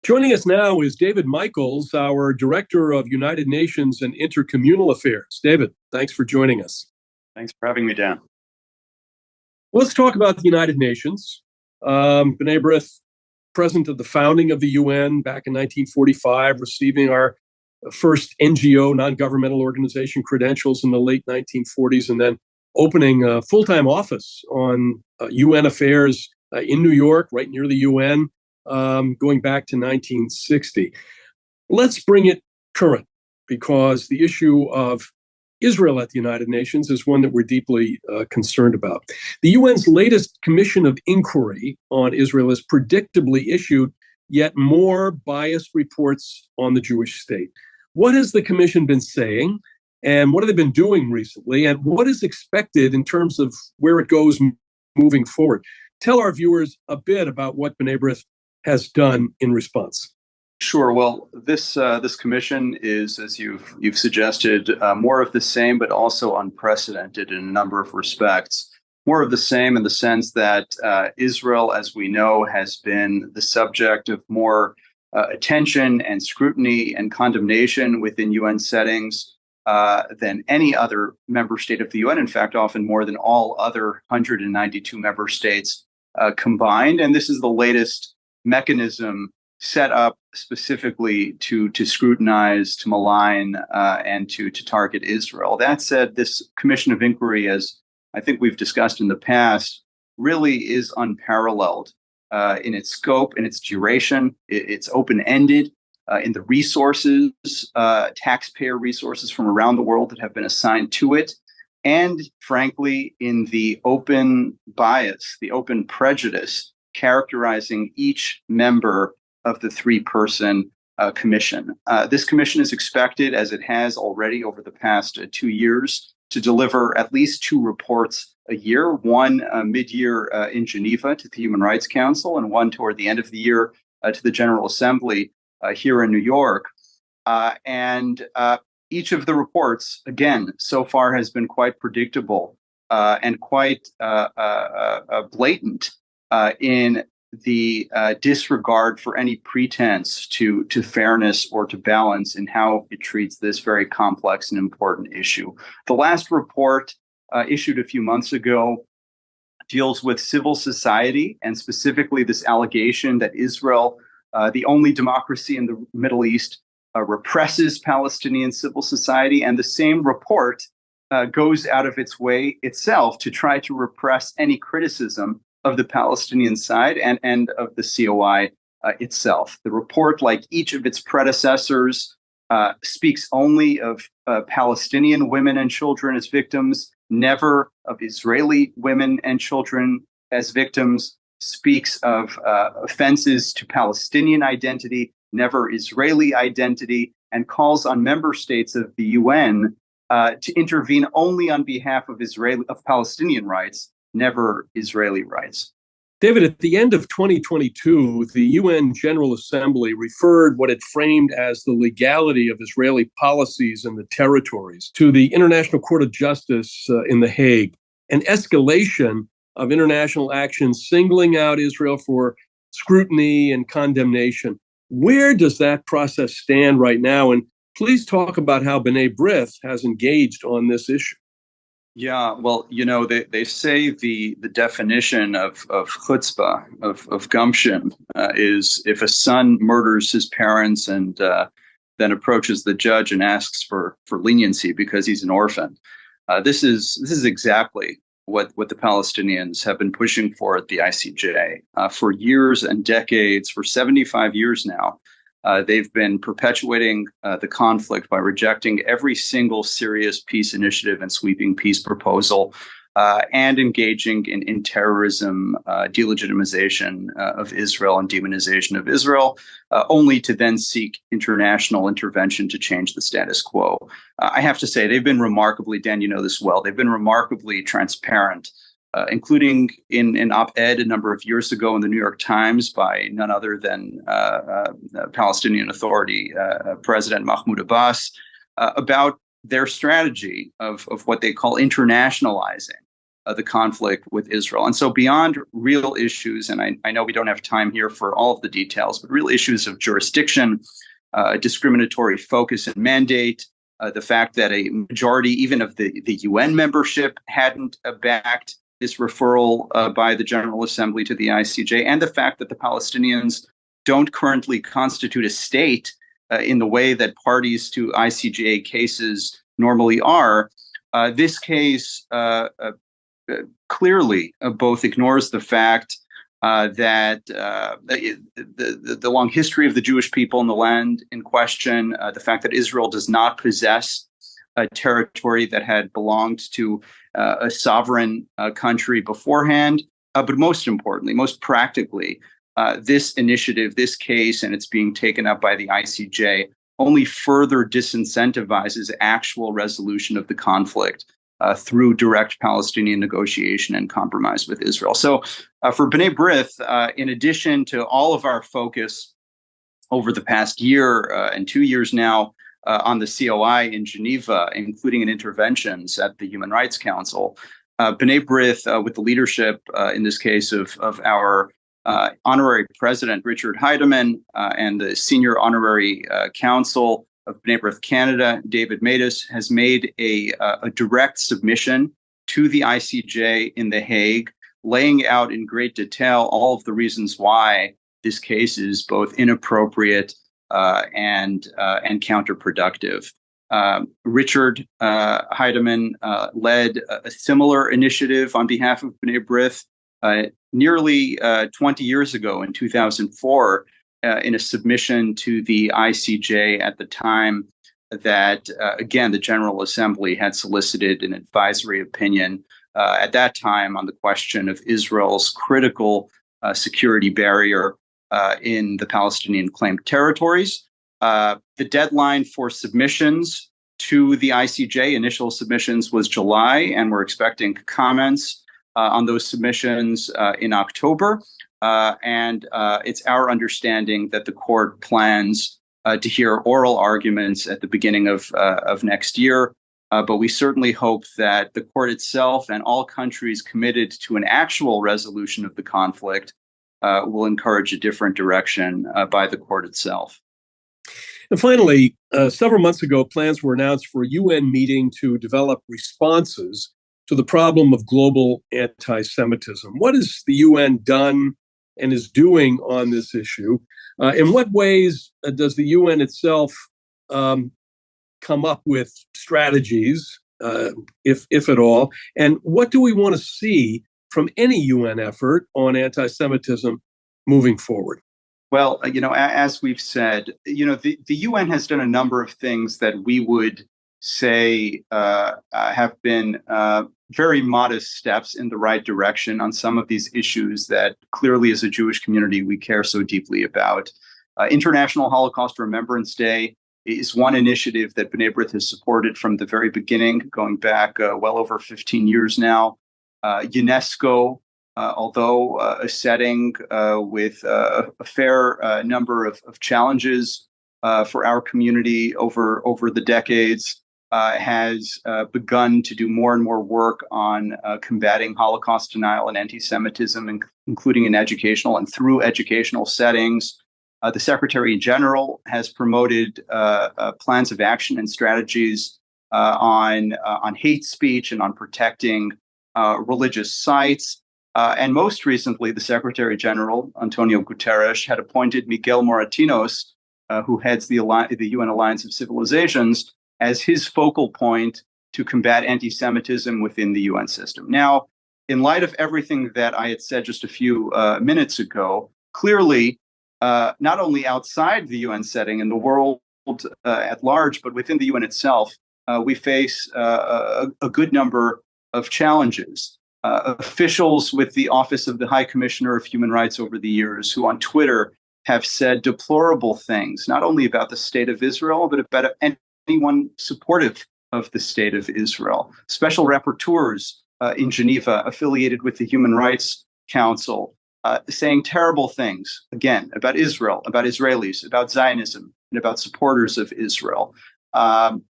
Joining us now is David Michaels, our Director of United Nations and Intercommunal Affairs. David, thanks for joining us. Thanks for having me, Dan. Let's talk about the United Nations. B'nai B'rith, present at the founding of the UN back in 1945, receiving our first NGO, non-governmental organization credentials in the late 1940s, and then opening a full-time office on UN affairs in New York, right near the UN, going back to 1960. Let's bring it current, because the issue of Israel at the United Nations is one that we're deeply concerned about. The UN's latest Commission of Inquiry on Israel has predictably issued yet more biased reports on the Jewish state. What has the Commission been saying, and what have they been doing recently, and what is expected in terms of where it goes moving forward? Tell our viewers a bit about what B'nai B'rith has done in response. Sure. Well, this commission is, as you've suggested, more of the same, but also unprecedented in a number of respects. More of the same in the sense that Israel, as we know, has been the subject of more attention and scrutiny and condemnation within UN settings than any other member state of the UN. In fact, often more than all other 192 member states combined. And this is the latest mechanism set up specifically to scrutinize, to malign, and to target Israel. That said, this Commission of Inquiry, as I think we've discussed in the past, really is unparalleled in its scope, in its duration. It's open-ended in the resources, taxpayer resources from around the world that have been assigned to it, and frankly, in the open bias, the open prejudice characterizing each member of the three-person commission. This commission is expected, as it has already over the past 2 years, to deliver at least 2 reports a year, one mid-year in Geneva to the Human Rights Council, and one toward the end of the year to the General Assembly here in New York. And each of the reports, again, so far has been quite predictable and quite blatant in the disregard for any pretense to fairness or to balance in how it treats this very complex and important issue. The last report issued a few months ago deals with civil society, and specifically this allegation that Israel, the only democracy in the Middle East, represses Palestinian civil society. And the same report goes out of its way itself to try to repress any criticism of the Palestinian side and of the COI itself. The report, like each of its predecessors, speaks only of Palestinian women and children as victims, never of Israeli women and children as victims, speaks of offenses to Palestinian identity, never Israeli identity, and calls on member states of the UN to intervene only on behalf of Palestinian rights, never Israeli rights. David, at the end of 2022, the UN General Assembly referred what it framed as the legality of Israeli policies in the territories to the International Court of Justice in The Hague, an escalation of international action singling out Israel for scrutiny and condemnation. Where does that process stand right now? And please talk about how B'nai B'rith has engaged on this issue. Yeah, well, they say the definition of chutzpah, of gumption, is if a son murders his parents and then approaches the judge and asks for leniency because he's an orphan. This is exactly what the Palestinians have been pushing for at the ICJ for years and decades, for 75 years now. They've been perpetuating the conflict by rejecting every single serious peace initiative and sweeping peace proposal and engaging in terrorism, delegitimization of Israel and demonization of Israel, only to then seek international intervention to change the status quo. I have to say, they've been remarkably, Dan, you know this well, they've been remarkably transparent, including in an op-ed a number of years ago in the New York Times by none other than Palestinian Authority President Mahmoud Abbas, about their strategy of what they call internationalizing the conflict with Israel. And so beyond real issues, and I know we don't have time here for all of the details, but real issues of jurisdiction, discriminatory focus and mandate, the fact that a majority even of the UN membership hadn't backed this referral by the General Assembly to the ICJ, and the fact that the Palestinians don't currently constitute a state in the way that parties to ICJ cases normally are, this case clearly both ignores the fact that the long history of the Jewish people in the land in question, the fact that Israel does not possess a territory that had belonged to a sovereign country beforehand, but most importantly, most practically, this initiative, this case, and it's being taken up by the ICJ, only further disincentivizes actual resolution of the conflict through direct Palestinian negotiation and compromise with Israel. So for B'nai B'rith, in addition to all of our focus over the past year and 2 years now on the COI in Geneva, including in interventions at the Human Rights Council, B'nai B'rith, with the leadership, in this case, of our honorary president, Richard Heidemann, and the senior honorary counsel of B'nai B'rith Canada, David Michaels, has made a direct submission to the ICJ in The Hague, laying out in great detail all of the reasons why this case is both inappropriate and counterproductive. Richard Heidemann led a similar initiative on behalf of B'nai B'rith nearly 20 years ago in 2004 in a submission to the ICJ at the time that, again, the General Assembly had solicited an advisory opinion at that time on the question of Israel's critical security barrier in the Palestinian claimed territories. The deadline for submissions to the ICJ, initial submissions, was July, and we're expecting comments on those submissions in October. And it's our understanding that the court plans to hear oral arguments at the beginning of next year. But we certainly hope that the court itself and all countries committed to an actual resolution of the conflict will encourage a different direction by the court itself. And finally, several months ago, plans were announced for a UN meeting to develop responses to the problem of global anti-Semitism. What has the UN done and is doing on this issue? In what ways does the UN itself come up with strategies, if at all? And what do we want to see from any UN effort on anti-Semitism moving forward? Well, as we've said, the UN has done a number of things that we would say have been very modest steps in the right direction on some of these issues that clearly as a Jewish community we care so deeply about. International Holocaust Remembrance Day is one initiative that B'nai B'rith has supported from the very beginning, going back well over 15 years now. UNESCO, although a setting with a fair number of challenges for our community over the decades, has begun to do more and more work on combating Holocaust denial and anti-Semitism, including in educational and through educational settings. The Secretary General has promoted plans of action and strategies on hate speech and on protecting religious sites. And most recently, the Secretary General, Antonio Guterres, had appointed Miguel Moratinos, who heads the UN Alliance of Civilizations, as his focal point to combat anti-Semitism within the UN system. Now, in light of everything that I had said just a few minutes ago, clearly, not only outside the UN setting in the world at large, but within the UN itself, we face a good number of challenges. Officials with the Office of the High Commissioner of Human Rights over the years, who on Twitter have said deplorable things, not only about the state of Israel, but about anyone supportive of the state of Israel. Special rapporteurs in Geneva, affiliated with the Human Rights Council, saying terrible things, again, about Israel, about Israelis, about Zionism, and about supporters of Israel. And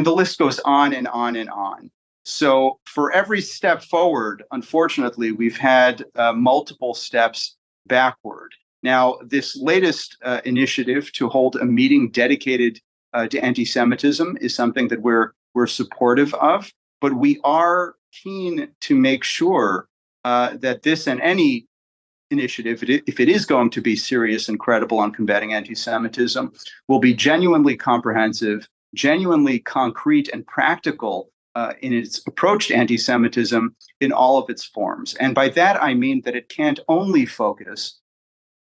the list goes on and on and on. So for every step forward, unfortunately, we've had multiple steps backward. Now, this latest initiative to hold a meeting dedicated to anti-Semitism is something that we're supportive of, but we are keen to make sure that this and any initiative, if it is going to be serious and credible on combating anti-Semitism, will be genuinely comprehensive, genuinely concrete and practical in its approach to anti-Semitism in all of its forms. And by that, I mean that it can't only focus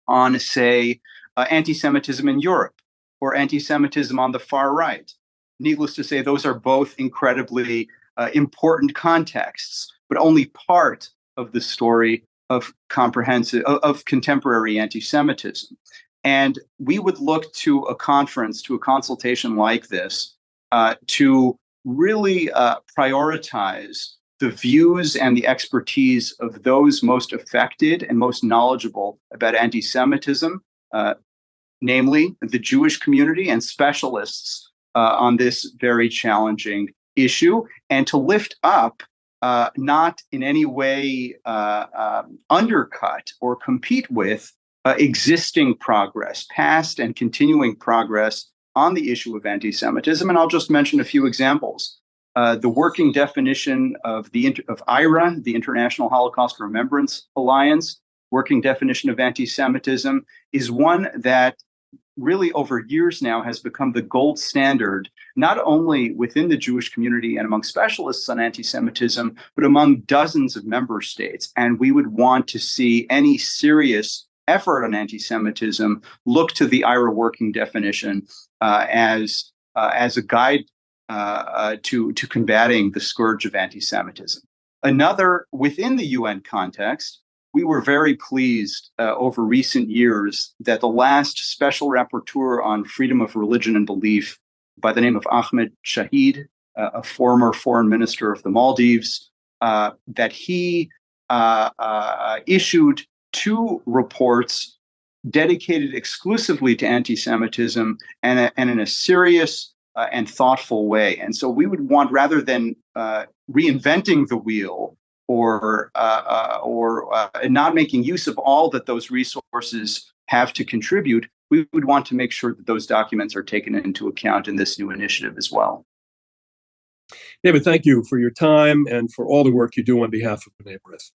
on, say, anti-Semitism in Europe or anti-Semitism on the far right. Needless to say, those are both incredibly important contexts, but only part of the story of contemporary anti-Semitism. And we would look to a conference, to a consultation like this, to really prioritize the views and the expertise of those most affected and most knowledgeable about anti-Semitism, namely the Jewish community and specialists on this very challenging issue, and to lift up, not in any way undercut or compete with existing progress, past and continuing progress on the issue of anti-Semitism. And I'll just mention a few examples. The working definition of IRA, the International Holocaust Remembrance Alliance, working definition of anti-Semitism, is one that really over years now has become the gold standard, not only within the Jewish community and among specialists on anti-Semitism, but among dozens of member states. And we would want to see any serious effort on anti-Semitism look to the IRA working definition as a guide to combating the scourge of anti-Semitism. Another, within the UN context, we were very pleased over recent years that the last special rapporteur on freedom of religion and belief, by the name of Ahmed Shahid, a former foreign minister of the Maldives, that he issued 2 reports dedicated exclusively to anti-Semitism and in a serious and thoughtful way. And so we would want, rather than reinventing the wheel, or not making use of all that those resources have to contribute, we would want to make sure that those documents are taken into account in this new initiative as well. David, thank you for your time and for all the work you do on behalf of B'nai B'rith.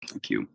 Thank you.